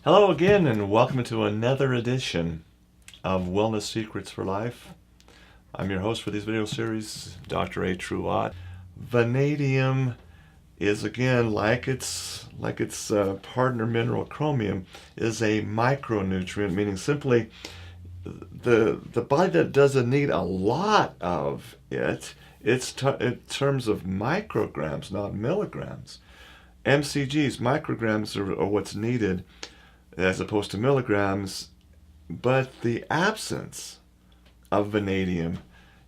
Hello again, and welcome to another edition of Wellness Secrets for Life. I'm your host for these video series, Dr. A. Truott. Vanadium is, again, like its partner mineral chromium, is a micronutrient, meaning simply the body that doesn't need a lot of it. It's in terms of micrograms, not milligrams. MCGs, micrograms, are what's needed as opposed to milligrams, but the absence of vanadium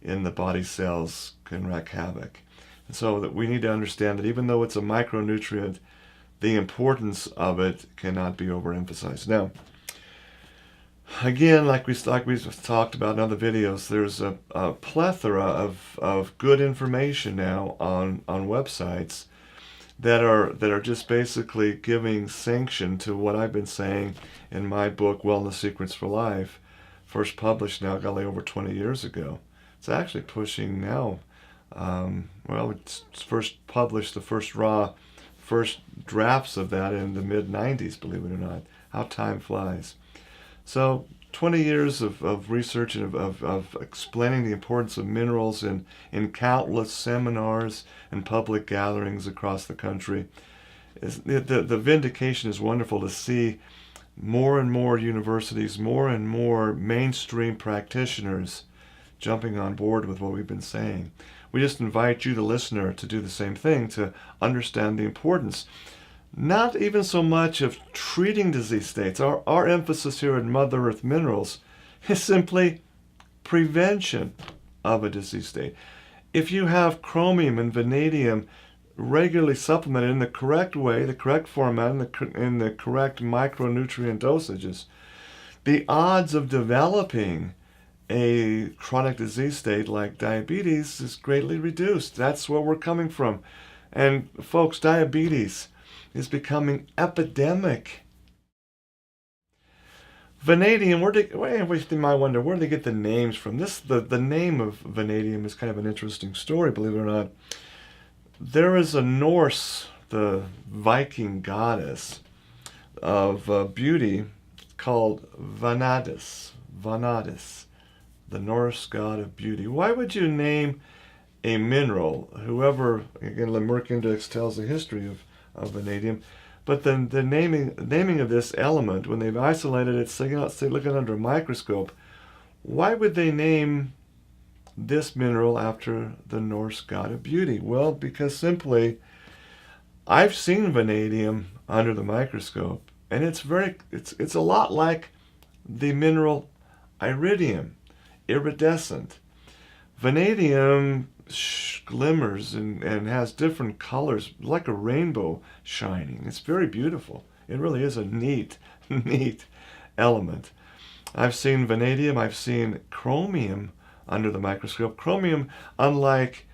in the body cells can wreak havoc. And so that we need to understand that even though it's a micronutrient, the importance of it cannot be overemphasized. Now, again, like we've talked about in other videos, there's a plethora of good information now on websites that are just basically giving sanction to what I've been saying in my book, Wellness Secrets for Life, first published now, golly, over 20 years ago. It's actually pushing now, it's first published, the first drafts of that in the mid-90s, believe it or not. How time flies. So 20 years of research and of explaining the importance of minerals in countless seminars and public gatherings across the country. The vindication is wonderful to see more and more universities, more and more mainstream practitioners jumping on board with what we've been saying. We just invite you, the listener, to do the same thing, to understand the importance not even so much of treating disease states. Our emphasis here at Mother Earth Minerals is simply prevention of a disease state. If you have chromium and vanadium regularly supplemented in the correct way, the correct format, in the correct micronutrient dosages, the odds of developing a chronic disease state like diabetes is greatly reduced. That's where we're coming from. And folks, diabetes is becoming epidemic. Vanadium, you might wonder, where do they get the names from? The name of vanadium is kind of an interesting story, believe it or not. There is a Norse, the Viking goddess of beauty, called Vanadis, the Norse god of beauty. Why would you name a mineral, whoever, again, the Merck Index tells the history of vanadium, but then the naming of this element, when they've isolated it, say looking under a microscope, why would they name this mineral after the Norse god of beauty? Well, because simply, I've seen vanadium under the microscope, and it's a lot like the mineral iridium, iridescent. Vanadium glimmers and has different colors, like a rainbow shining. It's very beautiful. It really is a neat element. I've seen vanadium, I've seen chromium under the microscope. Chromium, unlike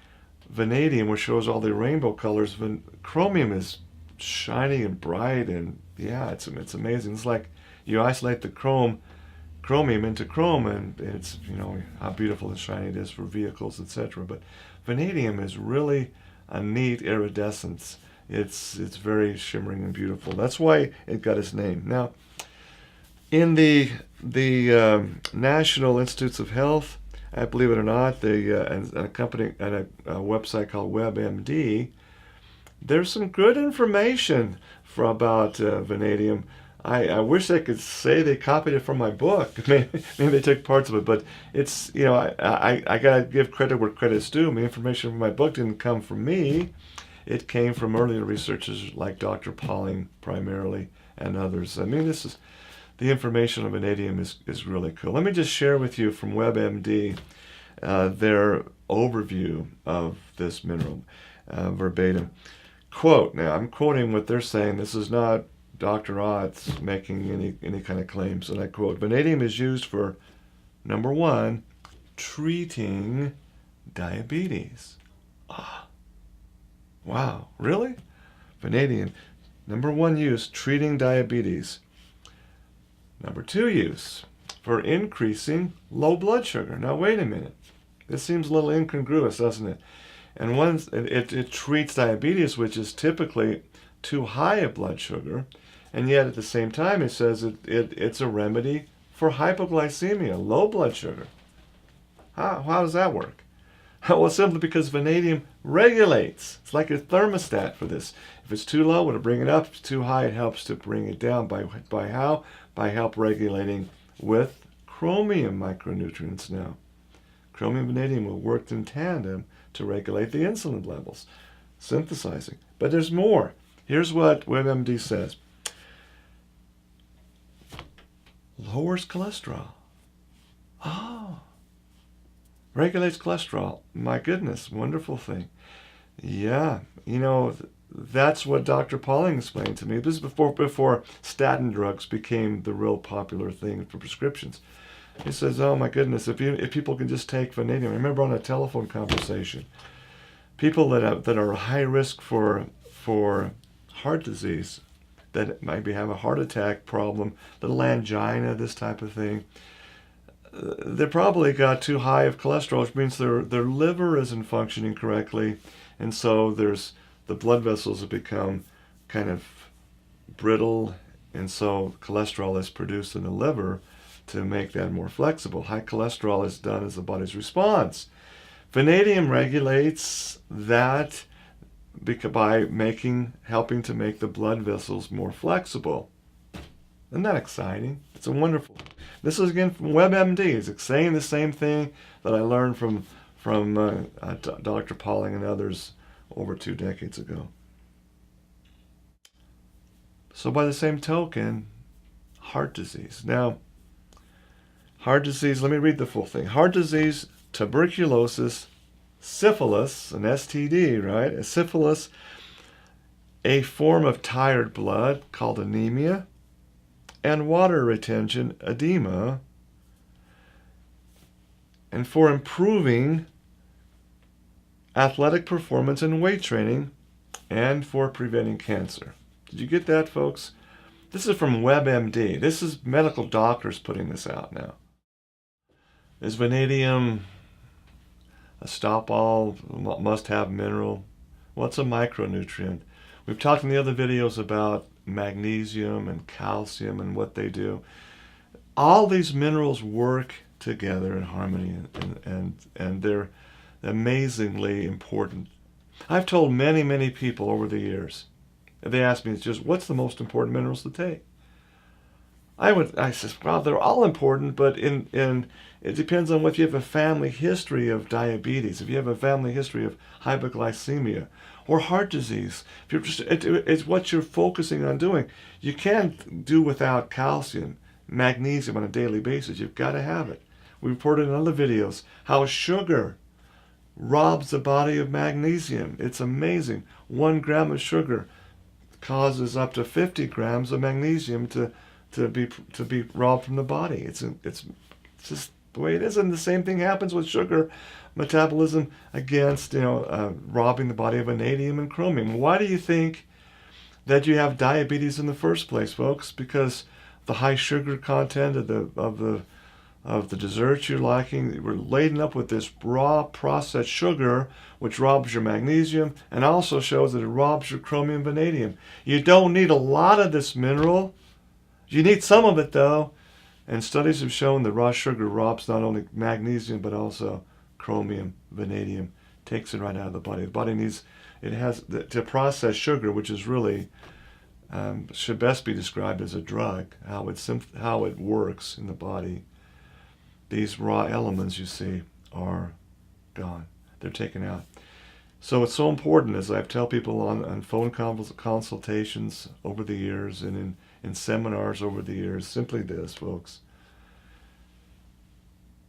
vanadium, which shows all the rainbow colors, chromium is shiny and bright, and yeah, it's amazing. It's like you isolate the chromium into chrome, and it's, how beautiful and shiny it is for vehicles, etc. But vanadium is really a neat iridescence. It's very shimmering and beautiful. That's why it got its name. Now, in the National Institutes of Health, believe it or not, and a company and a website called WebMD, there's some good information about vanadium. I wish I could say they copied it from my book. Maybe they took parts of it, but it's, I gotta give credit where credit's due. The information from my book didn't come from me. It came from earlier researchers like Dr. Pauling primarily and others. The information on vanadium is really cool. Let me just share with you from WebMD their overview of this mineral, verbatim. Quote, now I'm quoting what they're saying. This is not Dr. Ott's making any kind of claims, and I quote, vanadium is used for, number one, treating diabetes. Wow, really? Vanadium, number one use, treating diabetes. Number two use, for increasing low blood sugar. Now wait a minute. This seems a little incongruous, doesn't it? And once it treats diabetes, which is typically too high a blood sugar, And yet at the same time, it says it's a remedy for hypoglycemia, low blood sugar. How does that work? Well, simply because vanadium regulates. It's like a thermostat for this. If it's too low, it'll bring it up. If it's too high, it helps to bring it down. By how? By help regulating with chromium micronutrients now. Chromium and vanadium will work in tandem to regulate the insulin levels, synthesizing. But there's more. Here's what WebMD says. Lowers cholesterol. Oh. Regulates cholesterol. My goodness, wonderful thing. Yeah, that's what Dr. Pauling explained to me. This is before statin drugs became the real popular thing for prescriptions. He says, oh my goodness, if people can just take vanadium. I remember on a telephone conversation, people that are high risk for heart disease, that maybe have a heart attack problem, little angina, this type of thing, they probably got too high of cholesterol, which means their liver isn't functioning correctly, and so the blood vessels have become kind of brittle, and so cholesterol is produced in the liver to make that more flexible. High cholesterol is done as the body's response. Vanadium regulates that by helping to make the blood vessels more flexible. Isn't that exciting? It's a wonderful. This is again from WebMD. It's saying the same thing that I learned from Dr. Pauling and others over 2 decades ago. So by the same token, heart disease. Now, heart disease, let me read the full thing. Heart disease, tuberculosis, syphilis, an STD, right? A syphilis, a form of tired blood called anemia, and water retention, edema, and for improving athletic performance and weight training, and for preventing cancer. Did you get that, folks? This is from WebMD. This is medical doctors putting this out now. Is vanadium a stop-all, must-have mineral? Well, it's a micronutrient. We've talked in the other videos about magnesium and calcium and what they do. All these minerals work together in harmony, and they're amazingly important. I've told many people over the years, they ask me, what's the most important minerals to take? I says, well, they're all important, but it depends on if you have a family history of diabetes, if you have a family history of hypoglycemia, or heart disease. It's what you're focusing on doing. You can't do without calcium, magnesium on a daily basis. You've got to have it. We reported in other videos how sugar robs the body of magnesium. It's amazing. 1 gram of sugar causes up to 50 grams of magnesium to be robbed from the body. It's just the way it is. And the same thing happens with sugar metabolism against robbing the body of vanadium and chromium. Why do you think that you have diabetes in the first place, folks? Because the high sugar content of the desserts you're liking, we're laden up with this raw processed sugar, which robs your magnesium and also shows that it robs your chromium vanadium. You don't need a lot of this mineral. You need some of it, though. And studies have shown that raw sugar robs not only magnesium but also chromium, vanadium, takes it right out of the body. The body needs, to process sugar, which is really, should best be described as a drug, how it works in the body. These raw elements, you see, are gone. They're taken out. So it's so important, as I tell people on phone consultations over the years and in seminars over the years, simply this, folks.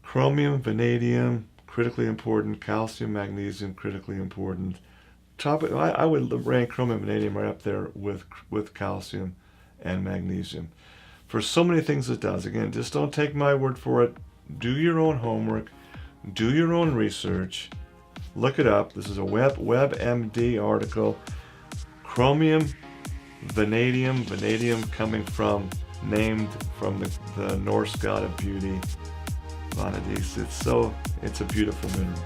Chromium, vanadium, critically important. Calcium, magnesium, critically important. I would rank chromium and vanadium right up there with calcium and magnesium. For so many things it does. Again, just don't take my word for it. Do your own homework. Do your own research. Look it up. This is a WebMD article. Chromium, vanadium named from the Norse god of beauty, Vanadis. It's a beautiful mineral.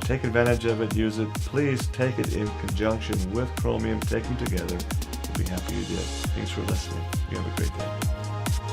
Take advantage of it, use it. Please take it in conjunction with chromium. Take them together. be happy you did. Thanks for listening. You have a great day.